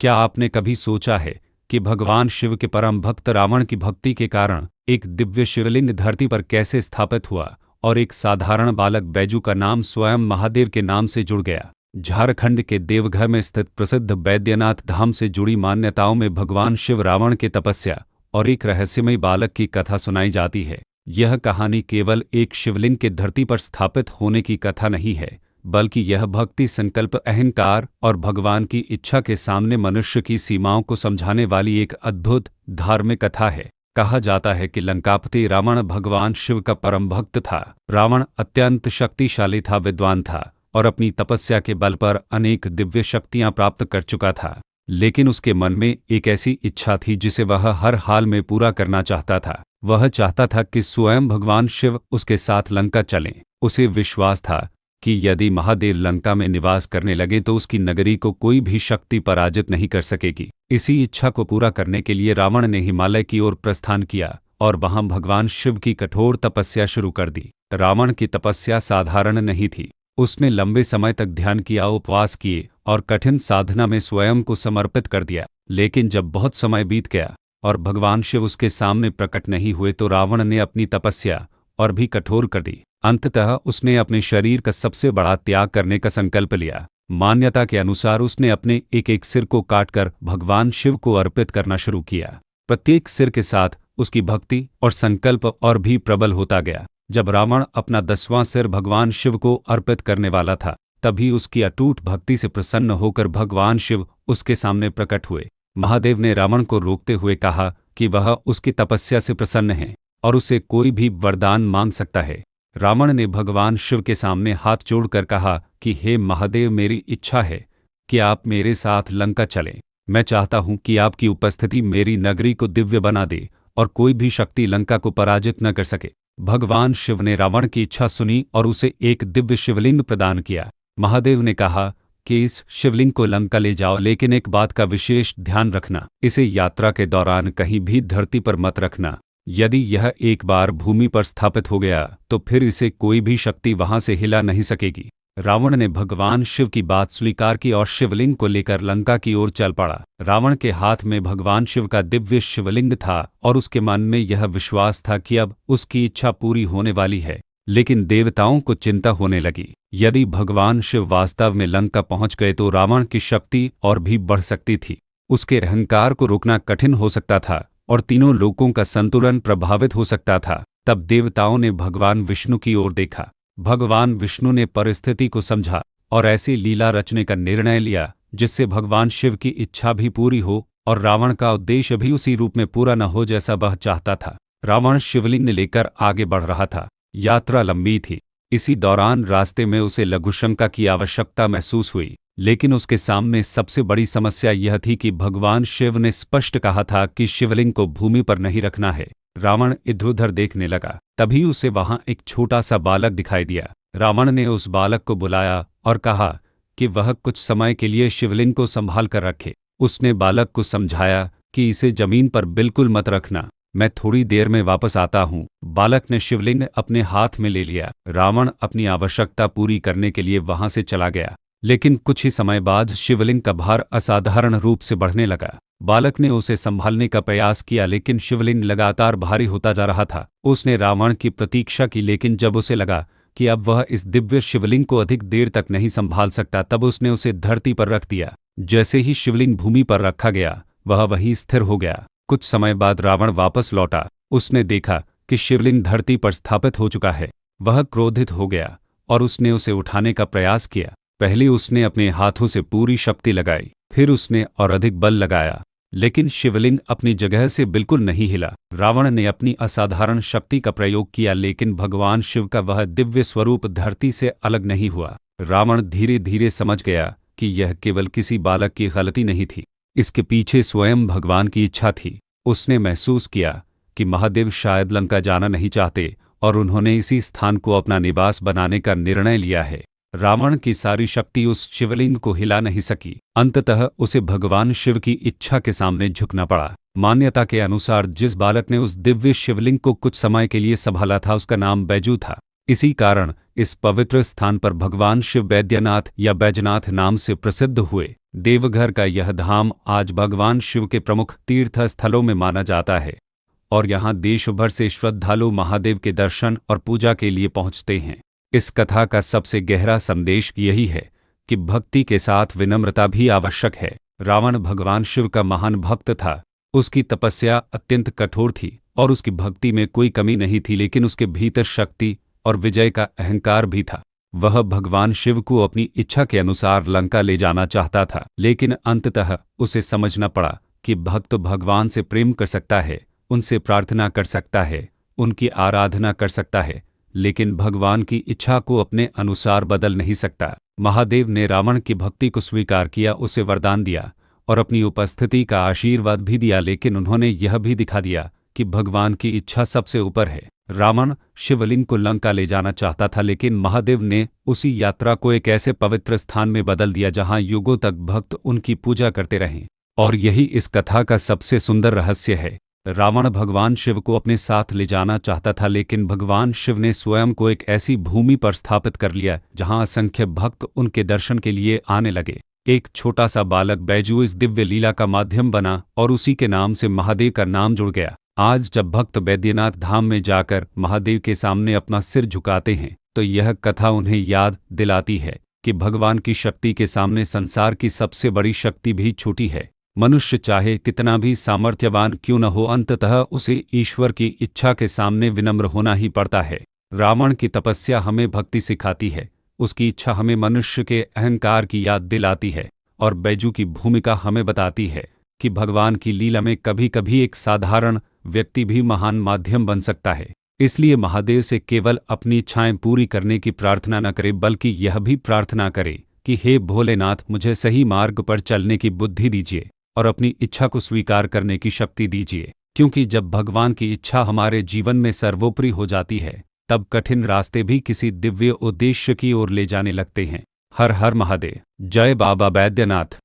क्या आपने कभी सोचा है कि भगवान शिव के परम भक्त रावण की भक्ति के कारण एक दिव्य शिवलिंग धरती पर कैसे स्थापित हुआ और एक साधारण बालक बैजू का नाम स्वयं महादेव के नाम से जुड़ गया। झारखंड के देवघर में स्थित प्रसिद्ध बैद्यनाथ धाम से जुड़ी मान्यताओं में भगवान शिव रावण के तपस्या और एक रहस्यमय बालक की कथा सुनाई जाती है। यह कहानी केवल एक शिवलिंग के धरती पर स्थापित होने की कथा नहीं है, बल्कि यह भक्ति, संकल्प, अहंकार और भगवान की इच्छा के सामने मनुष्य की सीमाओं को समझाने वाली एक अद्भुत धार्मिक कथा है। कहा जाता है कि लंकापति रावण भगवान शिव का परम भक्त था। रावण अत्यंत शक्तिशाली था, विद्वान था और अपनी तपस्या के बल पर अनेक दिव्य शक्तियां प्राप्त कर चुका था। लेकिन उसके मन में एक ऐसी इच्छा थी जिसे वह हर हाल में पूरा करना चाहता था। वह चाहता था कि स्वयं भगवान शिव उसके साथ लंका चलें। उसे विश्वास था कि यदि महादेव लंका में निवास करने लगे तो उसकी नगरी को कोई भी शक्ति पराजित नहीं कर सकेगी। इसी इच्छा को पूरा करने के लिए रावण ने हिमालय की ओर प्रस्थान किया और वहां भगवान शिव की कठोर तपस्या शुरू कर दी। रावण की तपस्या साधारण नहीं थी। उसने लंबे समय तक ध्यान किया, उपवास किए और कठिन साधना में स्वयं को समर्पित कर दिया। लेकिन जब बहुत समय बीत गया और भगवान शिव उसके सामने प्रकट नहीं हुए तो रावण ने अपनी तपस्या और भी कठोर कर दी। अंततः उसने अपने शरीर का सबसे बड़ा त्याग करने का संकल्प लिया। मान्यता के अनुसार उसने अपने एक एक सिर को काटकर भगवान शिव को अर्पित करना शुरू किया। प्रत्येक सिर के साथ उसकी भक्ति और संकल्प और भी प्रबल होता गया। जब रावण अपना 10वां सिर भगवान शिव को अर्पित करने वाला था, तभी उसकी अटूट भक्ति से प्रसन्न होकर भगवान शिव उसके सामने प्रकट हुए। महादेव ने रावण को रोकते हुए कहा कि वह उसकी तपस्या से प्रसन्न है और उसे कोई भी वरदान मांग सकता है। रावण ने भगवान शिव के सामने हाथ जोड़कर कहा कि हे महादेव, मेरी इच्छा है कि आप मेरे साथ लंका चलें। मैं चाहता हूं कि आपकी उपस्थिति मेरी नगरी को दिव्य बना दे और कोई भी शक्ति लंका को पराजित न कर सके। भगवान शिव ने रावण की इच्छा सुनी और उसे एक दिव्य शिवलिंग प्रदान किया। महादेव ने कहा कि इस शिवलिंग को लंका ले जाओ, लेकिन एक बात का विशेष ध्यान रखना, इसे यात्रा के दौरान कहीं भी धरती पर मत रखना। यदि यह एक बार भूमि पर स्थापित हो गया तो फिर इसे कोई भी शक्ति वहां से हिला नहीं सकेगी। रावण ने भगवान शिव की बात स्वीकार की और शिवलिंग को लेकर लंका की ओर चल पड़ा। रावण के हाथ में भगवान शिव का दिव्य शिवलिंग था और उसके मन में यह विश्वास था कि अब उसकी इच्छा पूरी होने वाली है। लेकिन देवताओं को चिंता होने लगी। यदि भगवान शिव वास्तव में लंका पहुंच गए तो रावण की शक्ति और भी बढ़ सकती थी। उसके अहंकार को रोकना कठिन हो सकता था और तीनों लोकों का संतुलन प्रभावित हो सकता था। तब देवताओं ने भगवान विष्णु की ओर देखा। भगवान विष्णु ने परिस्थिति को समझा और ऐसी लीला रचने का निर्णय लिया जिससे भगवान शिव की इच्छा भी पूरी हो और रावण का उद्देश्य भी उसी रूप में पूरा न हो जैसा वह चाहता था। रावण शिवलिंग लेकर आगे बढ़ रहा था। यात्रा लंबी थी। इसी दौरान रास्ते में उसे लघुशंका की आवश्यकता महसूस हुई, लेकिन उसके सामने सबसे बड़ी समस्या यह थी कि भगवान शिव ने स्पष्ट कहा था कि शिवलिंग को भूमि पर नहीं रखना है। रावण इधर-उधर देखने लगा। तभी उसे वहां एक छोटा सा बालक दिखाई दिया। रावण ने उस बालक को बुलाया और कहा कि वह कुछ समय के लिए शिवलिंग को संभाल कर रखे। उसने बालक को समझाया कि इसे जमीन पर बिल्कुल मत रखना, मैं थोड़ी देर में वापस आता हूँ। बालक ने शिवलिंग अपने हाथ में ले लिया। रावण अपनी आवश्यकता पूरी करने के लिए वहां से चला गया, लेकिन कुछ ही समय बाद शिवलिंग का भार असाधारण रूप से बढ़ने लगा। बालक ने उसे संभालने का प्रयास किया, लेकिन शिवलिंग लगातार भारी होता जा रहा था। उसने रावण की प्रतीक्षा की, लेकिन जब उसे लगा कि अब वह इस दिव्य शिवलिंग को अधिक देर तक नहीं संभाल सकता, तब उसने उसे धरती पर रख दिया। जैसे ही शिवलिंग भूमि पर रखा गया, वह वहीं स्थिर हो गया। कुछ समय बाद रावण वापस लौटा। उसने देखा कि शिवलिंग धरती पर स्थापित हो चुका है। वह क्रोधित हो गया और उसने उसे उठाने का प्रयास किया। पहले उसने अपने हाथों से पूरी शक्ति लगाई, फिर उसने और अधिक बल लगाया, लेकिन शिवलिंग अपनी जगह से बिल्कुल नहीं हिला। रावण ने अपनी असाधारण शक्ति का प्रयोग किया, लेकिन भगवान शिव का वह दिव्य स्वरूप धरती से अलग नहीं हुआ। रावण धीरे धीरे समझ गया कि यह केवल किसी बालक की गलती नहीं थी, इसके पीछे स्वयं भगवान की इच्छा थी। उसने महसूस किया कि महादेव शायद लंका जाना नहीं चाहते और उन्होंने इसी स्थान को अपना निवास बनाने का निर्णय लिया है। रावण की सारी शक्ति उस शिवलिंग को हिला नहीं सकी। अंततः उसे भगवान शिव की इच्छा के सामने झुकना पड़ा। मान्यता के अनुसार जिस बालक ने उस दिव्य शिवलिंग को कुछ समय के लिए संभाला था, उसका नाम बैजू था। इसी कारण इस पवित्र स्थान पर भगवान शिव बैद्यनाथ या बैजनाथ नाम से प्रसिद्ध हुए। देवघर का यह धाम आज भगवान शिव के प्रमुख तीर्थ स्थलों में माना जाता है और यहाँ देश भर से श्रद्धालु महादेव के दर्शन और पूजा के लिए पहुँचते हैं। इस कथा का सबसे गहरा संदेश यही है कि भक्ति के साथ विनम्रता भी आवश्यक है। रावण भगवान शिव का महान भक्त था। उसकी तपस्या अत्यंत कठोर थी और उसकी भक्ति में कोई कमी नहीं थी, लेकिन उसके भीतर शक्ति और विजय का अहंकार भी था। वह भगवान शिव को अपनी इच्छा के अनुसार लंका ले जाना चाहता था, लेकिन अंततः उसे समझना पड़ा कि भक्त भगवान से प्रेम कर सकता है, उनसे प्रार्थना कर सकता है, उनकी आराधना कर सकता है, लेकिन भगवान की इच्छा को अपने अनुसार बदल नहीं सकता। महादेव ने रावण की भक्ति को स्वीकार किया, उसे वरदान दिया और अपनी उपस्थिति का आशीर्वाद भी दिया, लेकिन उन्होंने यह भी दिखा दिया कि भगवान की इच्छा सबसे ऊपर है। रावण शिवलिंग को लंका ले जाना चाहता था, लेकिन महादेव ने उसी यात्रा को एक ऐसे पवित्र स्थान में बदल दिया जहां युगों तक भक्त उनकी पूजा करते रहें। और यही इस कथा का सबसे सुंदर रहस्य है। रावण भगवान शिव को अपने साथ ले जाना चाहता था, लेकिन भगवान शिव ने स्वयं को एक ऐसी भूमि पर स्थापित कर लिया जहां असंख्य भक्त उनके दर्शन के लिए आने लगे। एक छोटा सा बालक बैजू इस दिव्य लीला का माध्यम बना और उसी के नाम से महादेव का नाम जुड़ गया। आज जब भक्त बैद्यनाथ धाम में जाकर महादेव के सामने अपना सिर झुकाते हैं तो यह कथा उन्हें याद दिलाती है कि भगवान की शक्ति के सामने संसार की सबसे बड़ी शक्ति भी छोटी है। मनुष्य चाहे कितना भी सामर्थ्यवान क्यों न हो, अंततः उसे ईश्वर की इच्छा के सामने विनम्र होना ही पड़ता है। रावण की तपस्या हमें भक्ति सिखाती है, उसकी इच्छा हमें मनुष्य के अहंकार की याद दिलाती है और बैजू की भूमिका हमें बताती है कि भगवान की लीला में कभी कभी एक साधारण व्यक्ति भी महान माध्यम बन सकता है। इसलिए महादेव से केवल अपनी इच्छाएं पूरी करने की प्रार्थना न करें, बल्कि यह भी प्रार्थना करें कि हे भोलेनाथ, मुझे सही मार्ग पर चलने की बुद्धि दीजिए और अपनी इच्छा को स्वीकार करने की शक्ति दीजिए। क्योंकि जब भगवान की इच्छा हमारे जीवन में सर्वोपरि हो जाती है, तब कठिन रास्ते भी किसी दिव्य उद्देश्य की ओर ले जाने लगते हैं। हर हर महादेव। जय बाबा बैद्यनाथ।